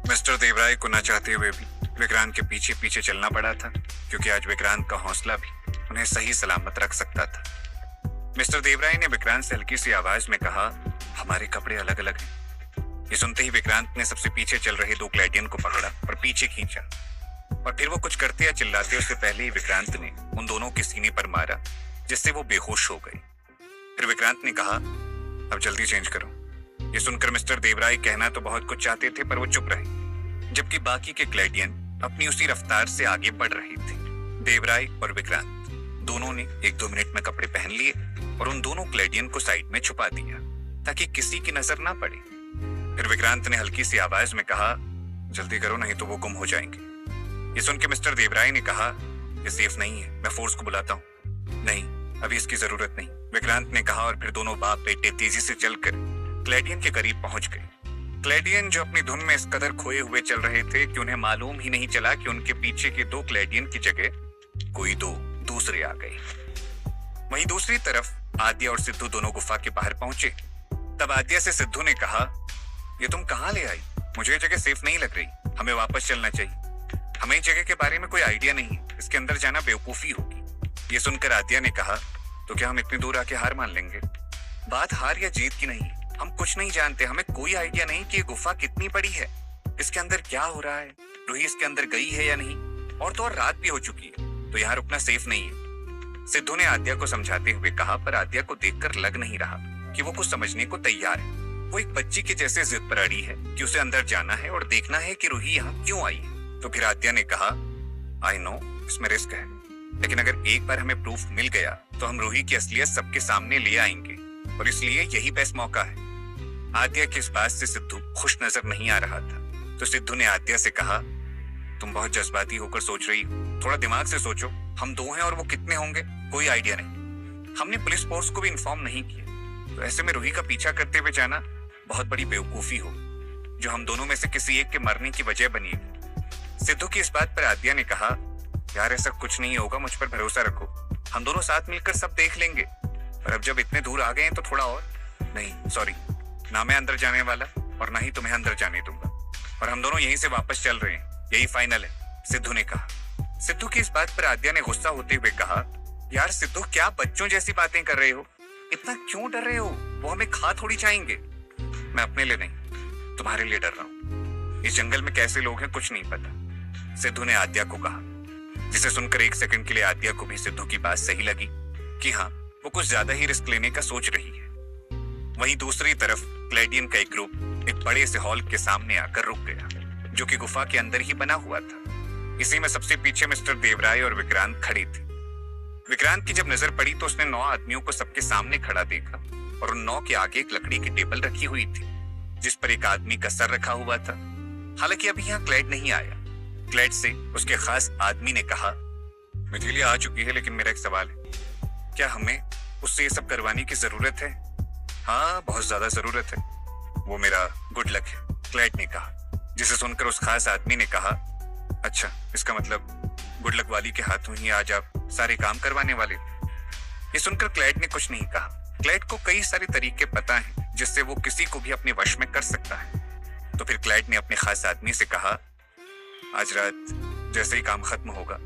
Mister Devaraya को न चाहते हुए भी विक्रांत के पीछे पीछे चलना पड़ा था, क्योंकि आज विक्रांत का हौसला भी उन्हें सही सलामत रख सकता था। मिस्टर देवराय ने विक्रांत से हल्की सी आवाज में कहा, हमारे कपड़े अलग अलग हैं। ये सुनते ही विक्रांत ने सबसे पीछे चल रहे दो ग्लैडियन को पकड़ा और पीछे खींचा, और फिर वो कुछ करते या चिल्लाते उससे पहले ही विक्रांत ने उन दोनों के सीने पर मारा, जिससे वो बेहोश हो गए। फिर विक्रांत ने कहा, अब जल्दी चेंज करो। ये सुनकर मिस्टर देवराय कहना तो बहुत कुछ चाहते थे, पर वो चुप रहे, जबकि बाकी के ग्लैडियन अपनी उसी रफ्तार से आगे बढ़ रहे थे। देवराय और विक्रांत दोनों ने 1-2 मिनट में कपड़े पहन लिए और उन दोनों ग्लैडियन को साइड में छुपा दिया, ताकि किसी की नजर ना पड़े। फिर विक्रांत ने हल्की सी आवाज में कहा, जल्दी करो नहीं तो वो गुम हो जाएंगे। ये सुन के मिस्टर देवराय ने कहा, ये सेफ नहीं है, मैं फोर्स को बुलाता हूँ। नहीं, अभी इसकी जरूरत नहीं, विक्रांत ने कहा, और फिर दोनों बाप बेटे तेजी से चलकर ग्लैडियन के करीब पहुंच गए। ग्लैडियन जो अपनी धुन में इस कदर खोए हुए चल रहे थे कि उन्हें मालूम ही नहीं चला कि उनके पीछे के 2 ग्लैडियन की जगह कोई 2 दूसरे आ गए। वहीं दूसरी तरफ आद्या और सिद्धू दोनों गुफा के बाहर पहुंचे। तब आद्या से सिद्धू ने कहा, ये तुम कहां ले आई? मुझे ये जगह सेफ नहीं लग रही, हमें वापस चलना चाहिए। हमें इस जगह के बारे में कोई आइडिया नहीं है, इसके अंदर जाना बेवकूफी होगी। ये सुनकर आद्या ने कहा, तो क्या हम इतनी दूर आके हार मान लेंगे? बात हार या जीत की नहीं, हम कुछ नहीं जानते, हमें कोई आइडिया नहीं कि ये गुफा कितनी बड़ी है, इसके अंदर क्या हो रहा है, रूही इसके अंदर गई है या नहीं, और तो और रात भी हो चुकी है, तो यहाँ रुकना सेफ नहीं है। सिद्धू ने आद्या को समझाते हुए कहा, पर आद्या को देखकर लग नहीं रहा कि वो कुछ समझने को तैयार है। वो एक बच्ची के जैसे जिद पर अड़ी है कि उसे अंदर जाना है और देखना है कि रूही यहाँ क्यों आई है। तो फिर आद्या ने कहा, आई नो इसमें रिस्क है, लेकिन अगर एक बार हमें प्रूफ मिल गया तो हम रूही की असलियत सबके सामने ले आएंगे, और इसलिए यही बेस्ट मौका है। आद्या की इस बात से सिद्धू खुश नजर नहीं आ रहा था, तो सिद्धू ने आद्या से कहा, तुम बहुत जज्बाती होकर सोच रही हो, थोड़ा दिमाग से सोचो, हम 2 हैं और वो कितने होंगे कोई आइडिया नहीं। हमने पुलिस फोर्स को भी इन्फॉर्म नहीं किया, तो ऐसे में रूही का पीछा करते हुए जाना बहुत बड़ी बेवकूफी हो, जो हम दोनों में से किसी एक के मरने की वजह बनेगी। सिद्धू की इस बात पर आद्या ने कहा, यार ऐसा कुछ नहीं होगा, मुझ पर भरोसा रखो, हम दोनों साथ मिलकर सब देख लेंगे। पर अब जब इतने दूर आ गए हैं तो थोड़ा और। नहीं सॉरी, ना मैं अंदर जाने वाला और ना ही तुम्हें अंदर जाने दूंगा, और हम दोनों यहीं से वापस चल रहे हैं, यही फाइनल है, सिद्धू ने कहा। सिद्धू की इस बात पर आद्या ने गुस्सा होते हुए कहा, यार सिद्धू क्या बच्चों जैसी बातें कर रहे हो, इतना क्यों डर रहे हो, वो हमें खा थोड़ी जाएंगे। मैं अपने लिए नहीं, तुम्हारे लिए डर रहा हूँ, इस जंगल में कैसे लोग हैं कुछ नहीं पता, सिद्धू ने आद्या को कहा, जिसे सुनकर 1 सेकंड के लिए आद्या को भी सिद्धू की बात सही लगी कि हाँ वो कुछ ज्यादा ही रिस्क लेने का सोच रही है। वहीं दूसरी तरफ ग्लैडियन का एक ग्रुप एक बड़े से हॉल के सामने आकर रुक गया, जो कि गुफा के अंदर ही बना हुआ था। इसी में सबसे पीछे मिस्टर देवराय और विक्रांत खड़े थे। विक्रांत की जब नजर पड़ी तो उसने 9 आदमियों को सबके सामने खड़ा देखा, और उन 9 के आगे एक लकड़ी की टेबल रखी हुई थी, जिस पर एक आदमी का सर रखा हुआ था। हालांकि अभी यहाँ क्लैड नहीं आया। क्लैड से उसके खास आदमी ने कहा, मिथिलिया आ चुकी है, लेकिन मेरा एक सवाल है, क्या हमें उससे ये सब करवाने की जरूरत है? हाँ बहुत ज्यादा जरूरत है, वो मेरा गुड लक है, क्लैड ने कहा, जिसे सुनकर उस खास आदमी ने कहा, अच्छा इसका मतलब गुड लक वाली के हाथों ही आज आप सारे काम करवाने वाले थे। ये सुनकर क्लैड ने कुछ नहीं कहा। क्लैड को कई सारे तरीके पता हैं जिससे वो किसी को भी अपने वश में कर सकता है। तो फिर क्लैड ने अपने खास आदमी से कहा, आज रात जैसे ही काम खत्म होगा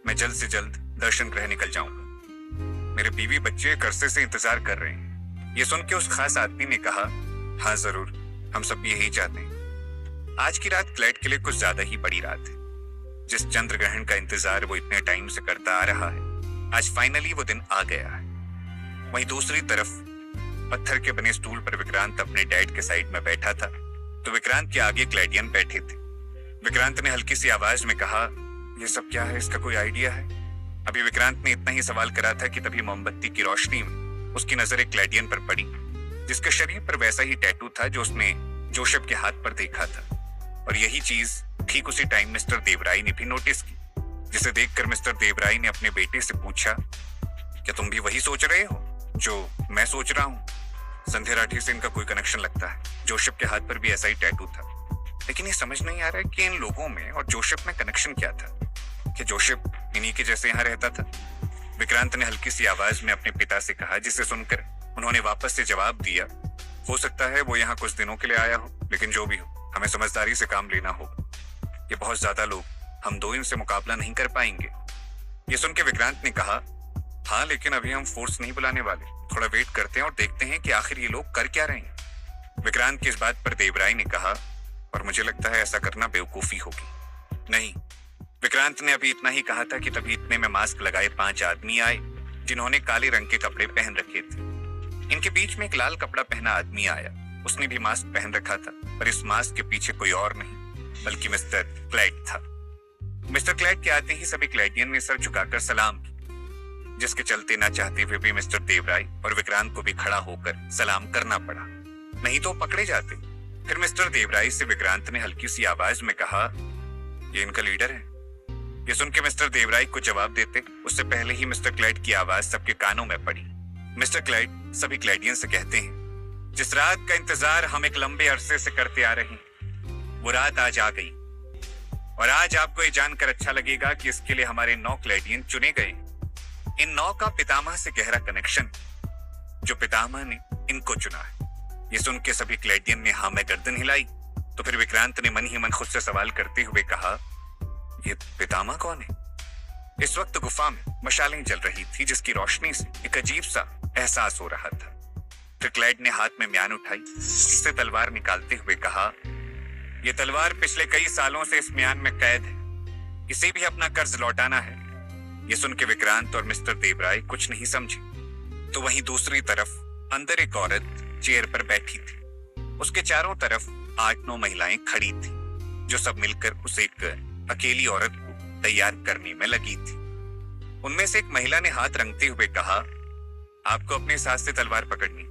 मैं जल्द से जल्द दर्शन गृह निकल जाऊंगा, मेरे बीवी बच्चे करसे से इंतजार कर रहे हैं। ये सुन के उस खास आदमी ने कहा, हाँ जरूर, हम सब भी यही चाहते हैं। आज की रात क्लैड के लिए कुछ ज्यादा ही बड़ी रात है। जिस चंद्र ग्रहण का इंतजार वो इतने टाइम से करता आ रहा है, आज फाइनली वो दिन आ गया है। वहीं दूसरी तरफ पत्थर के बने स्टूल पर विक्रांत अपने डैड के साइड में बैठा था, तो विक्रांत के आगे ग्लैडियन बैठे थे। विक्रांत ने हल्की सी आवाज में कहा, ये सब क्या है, इसका कोई आइडिया है? अभी विक्रांत ने इतना ही सवाल करा था कि तभी मोमबत्ती की रोशनी में उसकी नजर एक ग्लैडियन पर पड़ी, जिसके शरीर पर वैसा ही टैटू था जो उसने जोसेफ के हाथ पर देखा था। और यही चीज ठीक उसी टाइम मिस्टर देवराय ने भी नोटिस की, जिसे देखकर मिस्टर देवराय ने अपने बेटे से पूछा, क्या तुम भी वही सोच रहे हो जो मैं सोच रहा हूँ? संध्या राठी से इनका कोई कनेक्शन लगता है, जोसेफ के हाथ पर भी ऐसा ही टैटू था, लेकिन ये समझ नहीं आ रहा है कि इन लोगों में और जोसेफ में कनेक्शन क्या था, कि जोसेफ इन्हीं के जैसे यहाँ रहता था। विक्रांत ने हल्की सी आवाज में अपने पिता से कहा, जिसे सुनकर उन्होंने वापस से जवाब दिया, हो सकता है वो यहाँ कुछ दिनों के लिए आया हो, लेकिन जो भी हो हमें समझदारी से काम लेना होगा। ये बहुत ज्यादा लोग, हम दो इनसे मुकाबला नहीं कर पाएंगे। ये सुन के विक्रांत ने कहा, हाँ लेकिन अभी हम फोर्स नहीं बुलाने वाले, थोड़ा वेट करते हैं और देखते हैं कि आखिर ये लोग कर क्या रहे हैं। विक्रांत की इस बात पर देवराय ने कहा, और मुझे लगता है ऐसा करना बेवकूफी होगी। नहीं, विक्रांत ने अभी इतना ही कहा था कि तभी इतने में मास्क लगाए 5 आदमी आए जिन्होंने काले रंग के कपड़े पहन रखे थे। इनके बीच में एक लाल कपड़ा पहना आदमी आया। उसने भी मास्क पहन रखा था, पर इस मास्क के पीछे कोई और नहीं बल्कि मिस्टर क्लैड था। मिस्टर क्लैड के आते ही सभी क्लैडियन ने सर झुकाकर सलाम की, जिसके चलते ना चाहते हुए भी मिस्टर देवराय और विक्रांत को भी खड़ा होकर सलाम करना पड़ा, नहीं तो पकड़े जाते। फिर मिस्टर देवराय से विक्रांत ने हल्की सी आवाज में कहा, ये इनका लीडर है। ये सुन के मिस्टर देवराय को जवाब देते उससे पहले ही मिस्टर क्लैड की आवाज सबके कानों में पड़ी। मिस्टर क्लैड सभी क्लैडियन से कहते हैं, जिस रात का इंतजार हम एक लंबे अरसे से करते आ रहे हैं, वो रात आज आ गई। और आज आपको ये जानकर अच्छा लगेगा कि इसके लिए हमारे 9 क्लैडियन चुने गए। इन 9 का पितामह से गहरा कनेक्शन, जो पितामह ने इनको चुना है। ये सुन के सभी क्लैडियन ने हाँ में गर्दन हिलाई। तो फिर विक्रांत ने मन ही मन खुद से सवाल करते हुए कहा, ये पितामह कौन है? इस वक्त गुफा में मशालें जल रही थी, जिसकी रोशनी से एक अजीब सा एहसास हो रहा था। फिर क्लैड ने हाथ में म्यान उठाई, इससे तलवार निकालते हुए कहा, ये तलवार पिछले कई सालों से इस म्यान में कैद है, इसे भी अपना कर्ज लौटाना है। ये सुन के विक्रांत और मिस्टर देवराय कुछ नहीं समझे। तो वहीं दूसरी तरफ अंदर एक औरत चेयर पर बैठी थी। उसके चारों तरफ 8-9 महिलाएं खड़ी थी, जो सब मिलकर उस एक अकेली औरत को तैयार करने में लगी थी। उनमें से एक महिला ने हाथ रंगते हुए कहा, आपको अपने साथ से तलवार पकड़नी।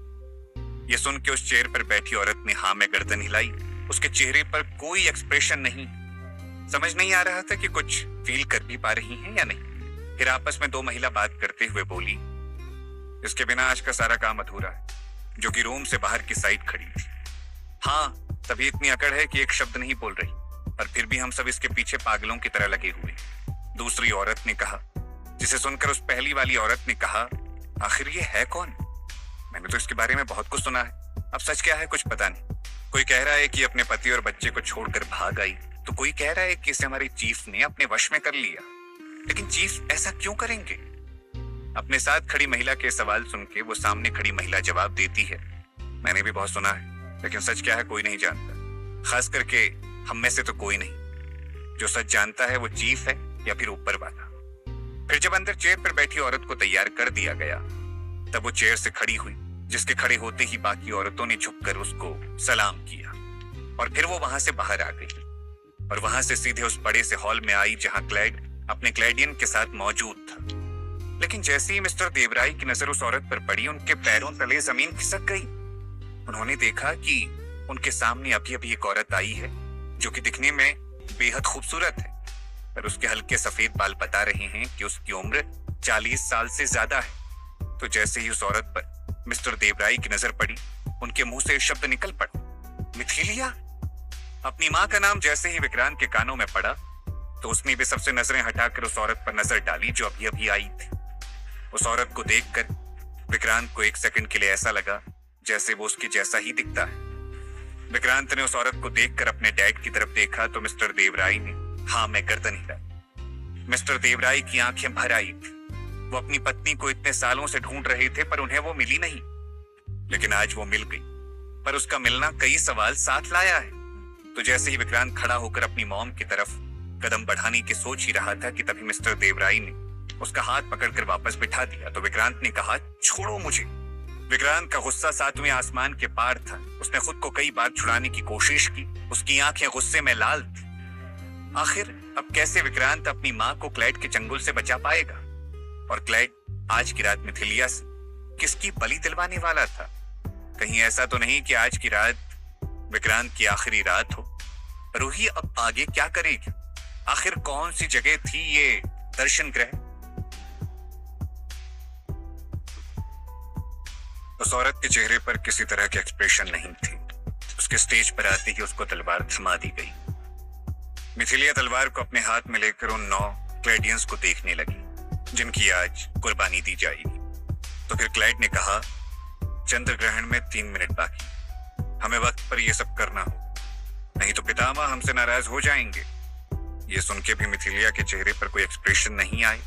ये सुन के उस चेयर पर बैठी औरत ने हाँ में गर्दन हिलाई। उसके चेहरे पर कोई एक्सप्रेशन नहीं। समझ नहीं आ रहा था कि कुछ फील कर भी पा रही हैं या नहीं। फिर आपस में 2 महिला बात करते हुए बोली, इसके बिना आज का सारा काम अधूरा है, जो कि रूम से बाहर की साइड खड़ी थी। हाँ, तभी इतनी अकड़ है कि एक शब्द नहीं बोल रही, पर फिर भी हम सब इसके पीछे पागलों की तरह लगे हुए। दूसरी औरत ने कहा, जिसे सुनकर उस पहली वाली औरत ने कहा, आखिर ये है कौन? मैंने तो इसके बारे में बहुत कुछ सुना है, अब सच क्या है कुछ पता नहीं। कोई कह रहा है कि अपने पति और बच्चे को छोड़कर भाग आई, तो कोई कह रहा है कि इसे हमारे चीफ ने अपने वश में कर लिया। लेकिन चीफ ऐसा क्यों करेंगे? अपने साथ खड़ी महिला के सवाल सुन के वो सामने खड़ी महिला जवाब देती है, मैंने भी बहुत सुना है, लेकिन सच क्या है कोई नहीं जानता, खास करके हम में से तो कोई नहीं। जो सच जानता है वो चीफ है या फिर ऊपर वाला। फिर जब अंदर चेयर पर बैठी औरत को तैयार कर दिया गया, तब वो चेयर से खड़ी हुई, जिसके खड़े होते ही बाकी औरतों ने झुककर उसको सलाम किया। और फिर वो वहां से बाहर आ गई और वहां से सीधे उस बड़े से हॉल में आई जहां क्लैड अपने क्लैडियन के साथ मौजूद था। लेकिन जैसे ही मिस्टर देवराय की नजर उस औरत पर पड़ी, उनके पैरों तले जमीन खिसक गई। उन्होंने देखा कि उनके सामने अभी अभी एक औरत आई है, जो कि दिखने में बेहद खूबसूरत है, पर उसके हल्के सफेद बाल बता रहे हैं कि उसकी उम्र 40 साल से ज्यादा है। तो जैसे ही उस औरत पर मिस्टर देवराय की नजर पड़ी, उनके मुंह से शब्द निकल पड़ा, मिथिलिया। अपनी मां का नाम जैसे ही विक्रांत के कानों में पड़ा, तो उसने भी सबसे नजरें हटाकर उस औरत पर नजर डाली जो अभी अभी आई थी। उस औरत को देखकर विक्रांत को 1 सेकंड के लिए ऐसा लगा जैसे वो उसके जैसा ही दिखता है। विक्रांत ने उस औरत को देखकर अपने डैड की तरफ देखा तो मिस्टर देवराय ने हाँ में गर्दन हिलाई। मिस्टर देवराय की आंखें भर आई थी। वो अपनी पत्नी को इतने सालों से ढूंढ रहे थे, पर उन्हें वो मिली नहीं। लेकिन आज वो मिल गई, पर उसका मिलना कई सवाल साथ लाया है। तो जैसे ही विक्रांत खड़ा होकर अपनी मॉम की तरफ कदम बढ़ाने की सोच ही रहा था कि तभी मिस्टर देवराय ने उसका हाथ पकड़कर वापस बिठा दिया। तो विक्रांत ने कहा, छोड़ो मुझे। विक्रांत का गुस्सा 7वें आसमान के पार था। उसने खुद को कई बार छुड़ाने की कोशिश की। उसकी आंखें गुस्से में लाल थी। आखिर अब कैसे विक्रांत अपनी मां को क्लैड के चंगुल से बचा पाएगा? और क्लैड आज की रात मिथिलिया से किसकी बलि दिलवाने वाला था? कहीं ऐसा तो नहीं कि आज की रात विक्रांत की आखिरी रात हो? रूही अब आगे क्या करेगी? आखिर कौन सी जगह थी ये दर्शन ग्रह? उस औरत के चेहरे पर किसी तरह के एक्सप्रेशन नहीं थे। उसके स्टेज पर आते ही उसको तलवार थमा दी गई। मिथिलिया तलवार को अपने हाथ में लेकर उन 9 क्लैडियंस को देखने लगी, जिनकी आज कुर्बानी दी जाएगी। तो फिर क्लैड ने कहा, चंद्र ग्रहण में 3 मिनट बाकी, हमें वक्त पर यह सब करना हो। नहीं तो पितामह हमसे नाराज हो जाएंगे। ये सुन के भी मिथिलिया के चेहरे पर कोई एक्सप्रेशन नहीं आए।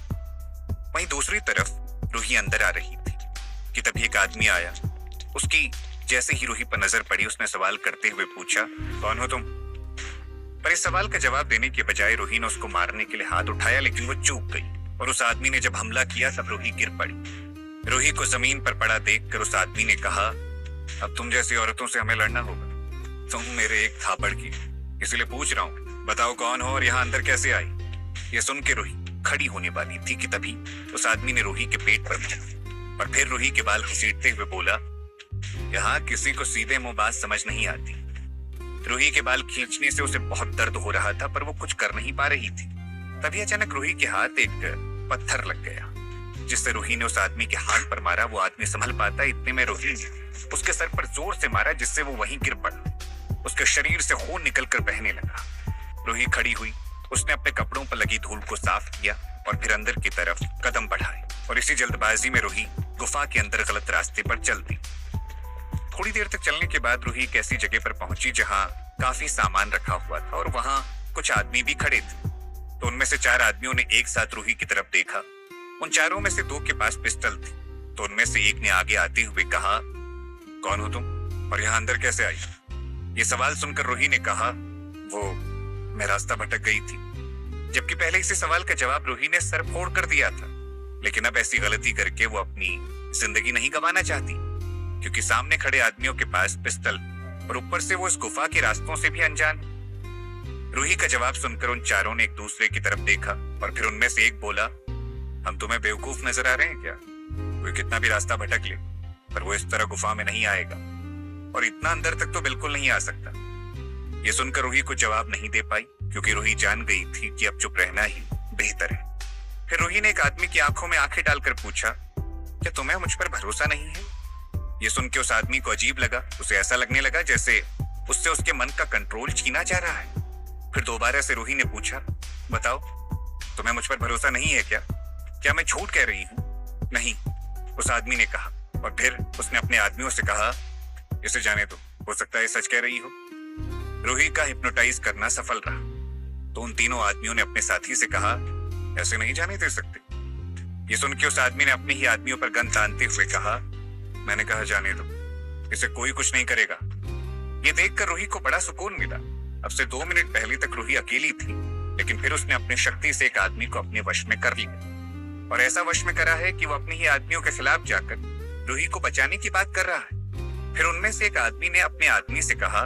वहीं दूसरी तरफ रूही अंदर आ रही थी कि तभी एक आदमी आया। उसकी जैसे ही रूही पर नजर पड़ी, उसने सवाल करते हुए पूछा, कौन हो तुम? पर इस सवाल का जवाब देने के बजाय रूही ने उसको मारने के लिए हाथ उठाया, लेकिन वो चूक गई और उस आदमी ने जब हमला किया तब रूही गिर पड़ी। रूही को जमीन पर पड़ा देखकर उस आदमी ने कहा, अब तुम जैसी औरतों से हमें लड़ना होगा। तुम मेरे एक थापड़ की, इसलिए पूछ रहा हूँ, बताओ कौन हो और यहाँ अंदर कैसे आई? ये सुन के रूही खड़ी होने वाली थी कि तभी उस आदमी ने रूही के पेट पर मारा और फिर रूही के बाल घसीटते हुए बोला, यहाँ किसी को सीधे मुंह बात समझ नहीं आती। रूही के बाल खींचने से उसे बहुत दर्द हो रहा था, पर वो कुछ कर नहीं पा रही थी। तभी अचानक रूही के हाथ एक पत्थर लग गया, जिससे रूही ने उस आदमी के हाथ पर मारा। वो आदमी संभल पाता, इतने में रूही ने उसके सर पर जोर से मारा, जिससे वो वहीं गिर पड़ा। उसके शरीर से खून निकलकर बहने लगा। रूही खड़ी हुई, उसने अपने कपड़ों पर लगी धूल को साफ किया और फिर अंदर की तरफ कदम बढ़ाए और इसी जल्दबाजी में रूही गुफा के अंदर गलत रास्ते पर चल दी। थोड़ी देर तक चलने के बाद रूही एक ऐसी जगह पर पहुंची जहां काफी सामान रखा हुआ था और वहां कुछ आदमी भी खड़े थे। तो उनमें से 4 आदमियों ने एक साथ रूही की तरफ देखा। उन चारों में से 2 के पास पिस्टल थी। तो उनमें से एक ने आगे आते हुए कहा, कौन हो तुम और यहाँ अंदर कैसे आई? ये सवाल सुनकर रूही ने कहा, वो मैं रास्ता भटक गई थी। जबकि पहले इसी सवाल का जवाब रूही ने सर फोड़ कर दिया था, लेकिन अब ऐसी गलती करके वो अपनी जिंदगी नहीं गंवाना चाहती, क्योंकि सामने खड़े आदमियों के पास पिस्टल और ऊपर से वो इस गुफा के रास्तों से भी अनजान। रूही का जवाब सुनकर उन चारों ने एक दूसरे की तरफ देखा और फिर उनमें से एक बोला, हम तुम्हें बेवकूफ नजर आ रहे हैं क्या? कोई कितना भी रास्ता भटक ले, पर वो इस तरह गुफा में नहीं आएगा और इतना अंदर तक तो बिल्कुल नहीं आ सकता। ये सुनकर रूही को जवाब नहीं दे पाई, क्योंकि रूही जान गई थी कि अब चुप रहना ही बेहतर है। फिर रूही ने एक आदमी की आंखों में आंखें डालकर पूछा, क्या तुम्हें मुझ पर भरोसा नहीं है? ये सुन के उस आदमी को अजीब लगा। उसे ऐसा लगने लगा जैसे उससे उसके मन का कंट्रोल छीना जा रहा है। फिर दोबारा से रूही ने पूछा, बताओ तुम्हें मुझ पर भरोसा नहीं है क्या? क्या मैं झूठ कह रही हूँ? नहीं, उस आदमी ने कहा और फिर उसने अपने आदमियों से कहा, इसे जाने दो, हो सकता है सच कह रही हो। रूही का हिप्नोटाइज करना सफल रहा। तो उन तीनों आदमियों ने अपने साथी से कहा, ऐसे नहीं जाने दे सकते। ये सुन के उस आदमी ने अपने ही आदमियों पर गन तानते हुए कहा, मैंने कहा जाने दो, इसे कोई कुछ नहीं करेगा। ये देखकर रूही को बड़ा सुकून मिला। अब से 2 मिनट पहले तक रूही अकेली थी, लेकिन फिर उसने अपनी शक्ति से एक आदमी को अपने वश में कर लिया और ऐसा वश में करा है कि वो अपने ही आदमियों के खिलाफ जाकर रूही को बचाने की बात कर रहा है। फिर उनमें से एक आदमी ने अपने आदमी से कहा,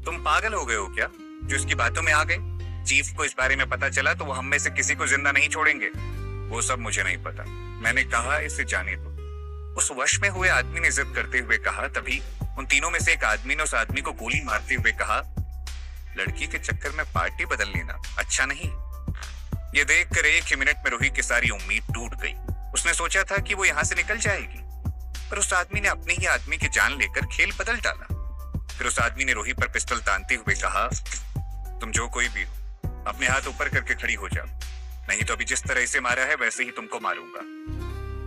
तुम पागल हो गए हो क्या जो इसकी बातों में आ गए? चीफ को इस बारे में पता चला तो वो हम में से किसी को जिंदा नहीं छोड़ेंगे। वो सब मुझे नहीं पता, मैंने कहा इसे जाने दो। उस वश में हुए आदमी ने जिद करते हुए कहा। तभी उन तीनों में से एक आदमी ने उस आदमी को गोली मारते हुए कहा, लड़की के चक्कर में पार्टी बदल लेना अच्छा नहीं। ये देखकर 1 ही मिनट में रूही की सारी उम्मीद टूट गई। उसने सोचा था कि वो यहाँ से निकल जाएगी, पर उस आदमी ने अपने ही आदमी की जान लेकर खेल बदल डाला। फिर उस आदमी ने रूही पर पिस्टल तानते हुए कहा, तुम जो कोई भी हो, अपने हाथ ऊपर करके खड़ी हो जाओ, नहीं तो अभी जिस तरह इसे मारा है वैसे ही तुमको मारूंगा।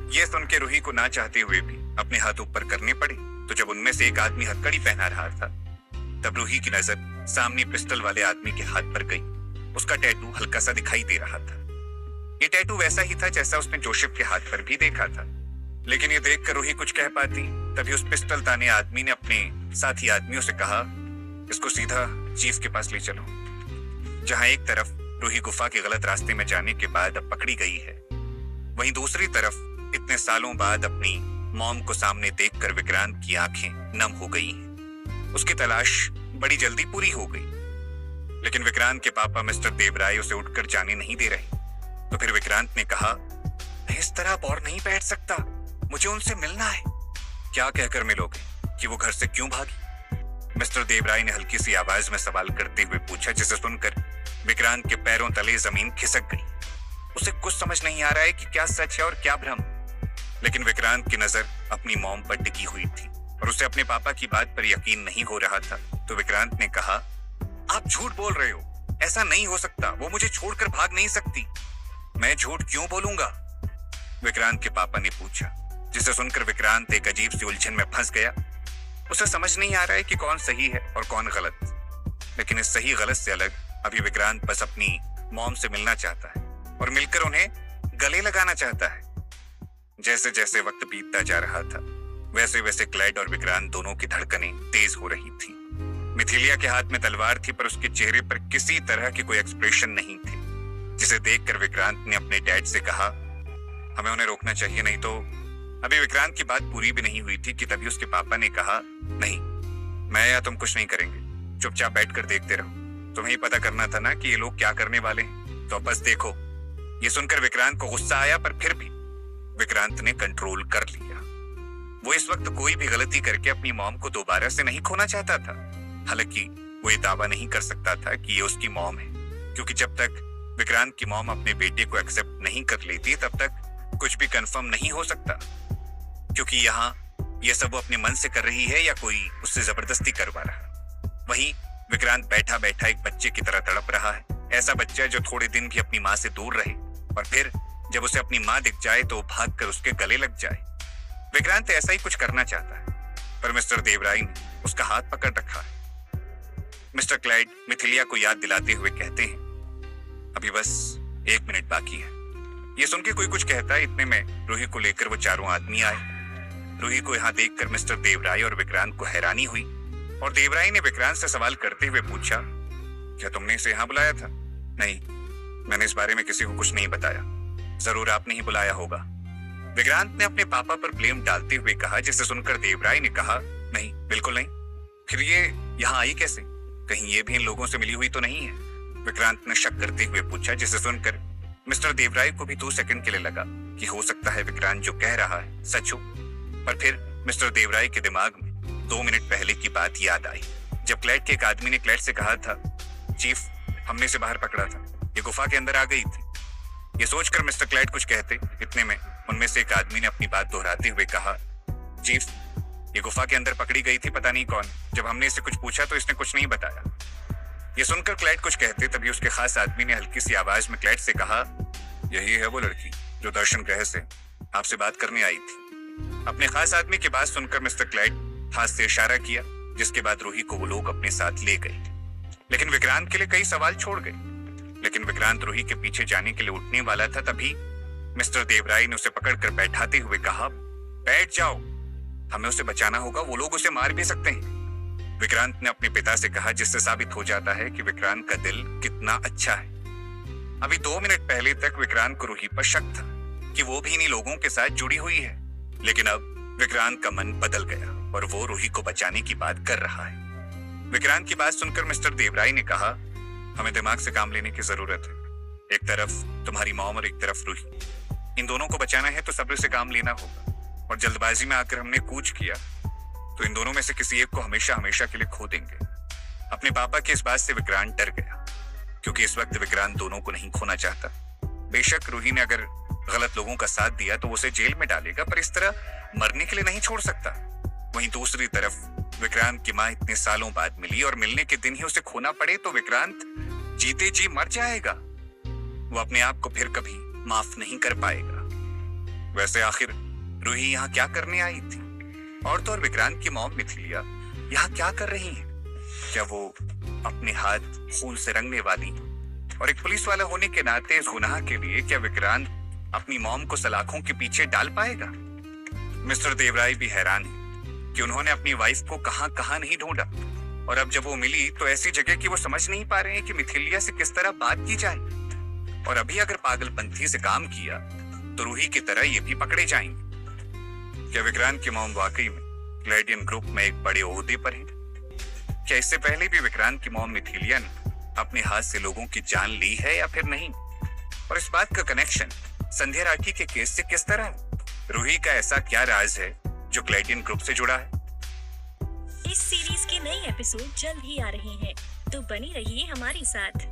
ये सुन के रूही को ना चाहते हुए भी अपने हाथ ऊपर करने पड़े। तो जब उनमें से एक आदमी हथकड़ी पहना रहा था, तब रूही की नजर सामने पिस्टल वाले आदमी के हाथ पर गई। उसका टैटू हल्का सा दिखाई दे रहा था। ये टैटू वैसा ही था जैसा उसने जोसेफ के हाथ पर भी देखा था, लेकिन ये देखकर रूही कुछ कह पाती। तभी उस पिस्टल ताने आदमी ने अपने साथी आदमियों से कहा, इसको सीधा चीफ के पास ले चलो। जहां एक तरफ रूही गुफा के गलत रास्ते में जाने के बाद अब पकड़ी गई है, वहीं दूसरी तरफ इतने सालों बाद अपनी मॉम को सामने देखकर विक्रांत की आंखें नम हो गई हैं। उसकी तलाश बड़ी जल्दी पूरी हो गई, लेकिन विक्रांत के पापा मिस्टर देवराय उसे उठकर जाने नहीं दे रहे। तो फिर विक्रांत ने कहा, मैं इस तरह और नहीं बैठ सकता, मुझे उनसे मिलना है। क्या कहकर मिलोगे कि वो घर से क्यों भागी? मिस्टर देवराय ने हल्की सी आवाज में सवाल करते हुए पूछा, जिसे सुनकर विक्रांत के पैरों तले जमीन खिसक गई। उसे कुछ समझ नहीं आ रहा है कि क्या सच है और क्या भ्रम, लेकिन विक्रांत की नजर अपनी मॉम पर टिकी हुई थी और उसे अपने पापा की बात पर यकीन नहीं हो रहा था। तो विक्रांत ने कहा, आप झूठ बोल रहे हो, ऐसा नहीं हो सकता, वो मुझे छोड़कर भाग नहीं सकती। मैं झूठ क्यों बोलूंगा? विक्रांत के पापा ने पूछा, जिसे सुनकर विक्रांत एक अजीब सी उलझन में फंस गया। उसे समझ नहीं आ रहा है कि कौन सही है और कौन गलत। लेकिन इस सही गलत से अलग अभी विक्रांत बस अपनी मॉम से मिलना चाहता है और मिलकर उन्हें गले लगाना चाहता है। जैसे जैसे वक्त बीतता जा रहा था वैसे वैसे क्लाइड और विक्रांत दोनों की धड़कनें तेज हो रही थी। मिथिलिया के हाथ में तलवार थी पर उसके चेहरे पर किसी तरह की कोई एक्सप्रेशन नहीं थी, जिसे देखकर विक्रांत ने अपने डैड से कहा, हमें उन्हें रोकना चाहिए, नहीं तो। अभी विक्रांत की बात पूरी भी नहीं हुई थी कि तभी उसके पापा ने कहा, नहीं, मैं या तुम कुछ नहीं करेंगे, चुपचाप बैठकर देखते रहो, तुम्हें ही पता करना था ना कि ये लोग क्या करने वाले हैं, तो बस देखो। ये सुनकर विक्रांत को गुस्सा आया पर फिर भी विक्रांत ने कंट्रोल कर लिया। वो इस वक्त कोई भी गलती करके अपनी मॉम को दोबारा से नहीं खोना चाहता था। हालांकि वो ये दावा नहीं कर सकता था कि ये उसकी मॉम है, क्योंकि जब तक विक्रांत की मॉम अपने बेटे को एक्सेप्ट नहीं कर लेती तब तक कुछ भी कंफर्म नहीं हो सकता, क्योंकि यहाँ ये सब वो अपने मन से कर रही है या कोई उससे जबरदस्ती करवा रहा। वहीं विक्रांत बैठा बैठा एक बच्चे की तरह तड़प रहा है, ऐसा बच्चा जो थोड़े दिन भी अपनी माँ से दूर रहे और फिर जब उसे अपनी माँ दिख जाए तो भागकर उसके गले लग जाए। विक्रांत ऐसा ही कुछ करना चाहता है, पर मिस्टर देवराय ने उसका हाथ पकड़ रखा है। मिस्टर क्लाइड मिथिलिया को याद दिलाते हुए कहते हैं, अभी बस 1 मिनट बाकी है। ये सुन के कोई कुछ कहता है, इतने में रूही को लेकर वो चारों आदमी आए। रूही को यहाँ देखकर मिस्टर देवराय और विक्रांत को हैरानी हुई और देवराय ने विक्रांत से सवाल करते हुए पूछा, क्या तुमने इसे यहाँ बुलाया था? नहीं, मैंने इस बारे में किसी को कुछ नहीं बताया, जरूर आपने ही बुलाया होगा। विक्रांत ने अपने पापा पर ब्लेम डालते हुए कहा, जिसे सुनकर देवराय ने कहा, नहीं, बिल्कुल नहीं। फिर ये यहाँ आई कैसे? कहीं ये भी इन लोगों से मिली हुई तो नहीं है? विक्रांत ने शक करते हुए पूछा, जिसे सुनकर मिस्टर देवराय को भी 2 सेकंड के लिए लगा कि हो सकता है विक्रांत जो कह रहा है सच हो। पर फिर मिस्टर देवराय के दिमाग में 2 मिनट पहले की बात याद आई, जब क्लाइड के एक आदमी ने क्लाइड से कहा था, चीफ, हमने इसे बाहर पकड़ा था, ये गुफा के अंदर आ गई थी। ये सोचकर मिस्टर क्लाइड कुछ कहते, इतने में उनमें से एक आदमी ने अपनी बात दोहराते हुए कहा, चीफ, ये गुफा के अंदर पकड़ी गई थी, पता नहीं कौन। जब हमने इसे कुछ पूछा तो इसने कुछ नहीं बताया। ये सुनकर क्लाइड कुछ कहते, तभी उसके खास आदमी ने हल्की सी आवाज में क्लाइड से कहा, यही है वो लड़की जो दर्शन ग्रह से आपसे बात करने आई थी। अपने खास आदमी की बात सुनकर मिस्टर क्लाइड हाथ से इशारा किया, जिसके बाद रूही को वो लोग अपने साथ ले गए। लेकिन विक्रांत के लिए कई सवाल छोड़ गए। लेकिन विक्रांत रूही के पीछे जाने के लिए उठने वाला था, तभी मिस्टर देवराय ने उसे पकड़कर बैठाते हुए कहा, बैठ जाओ, हमें उसे बचाना होगा, वो लोग उसे मार भी सकते हैं। विक्रांत ने अपने पिता से कहा, जिससे साबित हो जाता है कि विक्रांत का दिल कितना अच्छा है। अभी 2 मिनट पहले तक विक्रांत को रूही पर शक था कि वो भी इन्हीं लोगों के साथ जुड़ी हुई है, लेकिन अब विक्रांत का मन बदल गया और वो रूही को बचाने की बात कर रहा है। विक्रांत की बात सुनकर मिस्टर देवराय ने कहा, हमें दिमाग से काम लेने की जरूरत है। एक तरफ तुम्हारी मॉम और एक तरफ रूही, इन दोनों को बचाना है तो सब्र से काम लेना होगा। और जल्दबाजी में आकर हमने कूच किया तो इन दोनों में से किसी एक को हमेशा हमेशा के लिए खो देंगे। अपने पापा की इस बात से विक्रांत डर गया, क्योंकि इस वक्त विक्रांत दोनों को नहीं खोना चाहता। बेशक रूही ने अगर गलत लोगों का साथ दिया तो उसे जेल में डालेगा, पर इस तरह मरने के लिए नहीं छोड़ सकता। वहीं दूसरी तरफ विक्रांत की माँ इतने सालों बाद मिली और मिलने के दिन ही उसे खोना पड़े तो विक्रांत जीते जी मर जाएगा। वो अपने आप को फिर कभी माफ नहीं कर पाएगा। वैसे आखिर रूही यहाँ क्या करने आई थी? और तो और विक्रांत की मॉम मिथिलिया यहाँ क्या कर रही है? क्या वो अपने हाथ खून से रंगने वाली? और एक पुलिस वाला होने के नाते इस गुनाह के लिए क्या विक्रांत अपनी मॉम को सलाखों के पीछे डाल पाएगा? मिस्टर देवराय भी हैरान है कि उन्होंने अपनी वाइफ को कहां कहां नहीं ढूंढा, और अब जब वो मिली तो ऐसी जगह कि वो समझ नहीं पा रहे हैं कि मिथिलिया से किस तरह बात की जाए। और अभी अगर पागलपंथी से काम किया तो रूही की तरह ये भी पकड़े जाएंगे। क्या विक्रांत की मॉम वाकई में ग्लैडियन ग्रुप में एक बड़े ओहदे पर है? क्या इससे पहले भी विक्रांत की मॉम मिथिलिया ने अपने हाथ से लोगों की जान ली है या फिर नहीं? और इस बात का कनेक्शन संध्या राठी के केस से किस तरह? रूही का ऐसा क्या राज है जो ग्लैडियन ग्रुप से जुड़ा है? इस सीरीज के नए एपिसोड जल्द ही आ रहे हैं, तो बनी रहिए हमारे साथ।